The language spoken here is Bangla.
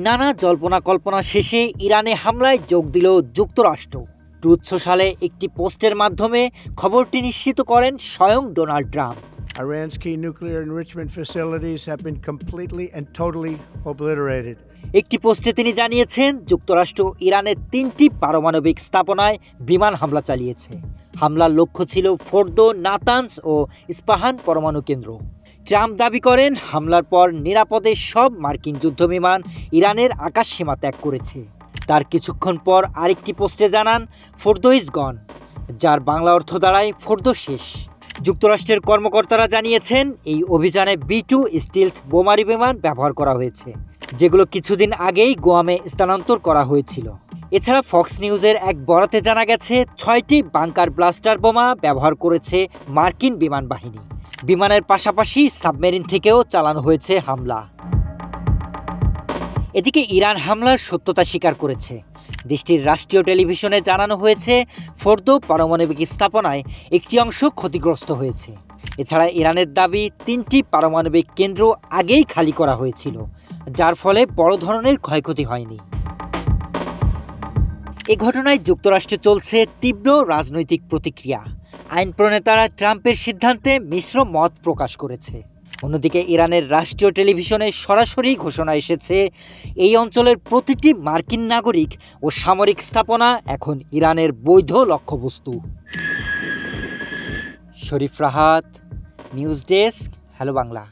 নানা জল্পনা কল্পনা শেষে ইরানে হামলায় যোগ দিল যুক্তরাষ্ট্র। ট্রুথ সোশ্যালে একটি পোস্টের মাধ্যমে খবরটি নিশ্চিত করেন স্বয়ং Donald Trump. Iran's key nuclear enrichment facilities have been completely and totally obliterated. একটি পোস্টে তিনি জানিয়েছেন, যুক্তরাষ্ট্র ইরানের 3টি পারমাণবিক স্থাপনায় বিমান হামলা চালিয়েছে। হামলার লক্ষ্য ছিল ফোর্দো, নাতানস ও ইস্পাহান পরমাণু কেন্দ্র। ট্রাম্প দাবি করেন, হামলার পর নিরাপদে সব মার্কিন যুদ্ধবিমান ইরানের আকাশসীমা ত্যাগ করেছে। তার কিছুক্ষণ পর আরেকটি পোস্টে জানান, ফোর্দো ইজ গন, যার বাংলা অর্থ দাঁড়ায় ফোর্দো শেষ। যুক্তরাষ্ট্রের কর্মকর্তারা জানিয়েছেন, এই অভিযানে B-2 স্টিলথ বোমারি বিমান ব্যবহার করা হয়েছে, যেগুলো কিছুদিন আগেই গুয়ামে স্থানান্তর করা হয়েছিল। এছাড়া ফক্স নিউজের এক বরাতে জানা গেছে, 6টি বাংকার ব্লাস্টার বোমা ব্যবহার করেছে মার্কিন বিমান বাহিনী। বিমানের পাশাপাশি সাবমেরিন থেকেও চালানো হয়েছে হামলা। এদিকে ইরান হামলার সত্যতা স্বীকার করেছে। দেশটির রাষ্ট্রীয় টেলিভিশনে জানানো হয়েছে, ফোর্দো পারমাণবিক স্থাপনায় একটি অংশ ক্ষতিগ্রস্ত হয়েছে। এছাড়া ইরানের দাবি, 3টি পারমাণবিক কেন্দ্র আগেই খালি করা হয়েছিল, যার ফলে বড় ধরনের ক্ষয়ক্ষতি হয়নি। এ ঘটনায় যুক্তরাষ্ট্রে চলছে তীব্র রাজনৈতিক প্রতিক্রিয়া। আইন প্রণেতারা ট্রাম্পের সিদ্ধান্তে মিশ্র মত প্রকাশ করেছে। অন্যদিকে ইরানের রাষ্ট্রীয় টেলিভিশনে সরাসরি ঘোষণা এসেছে, এই অঞ্চলের প্রতিটি মার্কিন নাগরিক ও সামরিক স্থাপনা এখন ইরানের বৈধ লক্ষ্যবস্তু। Sharif Rahat, news desk, hello Bangla.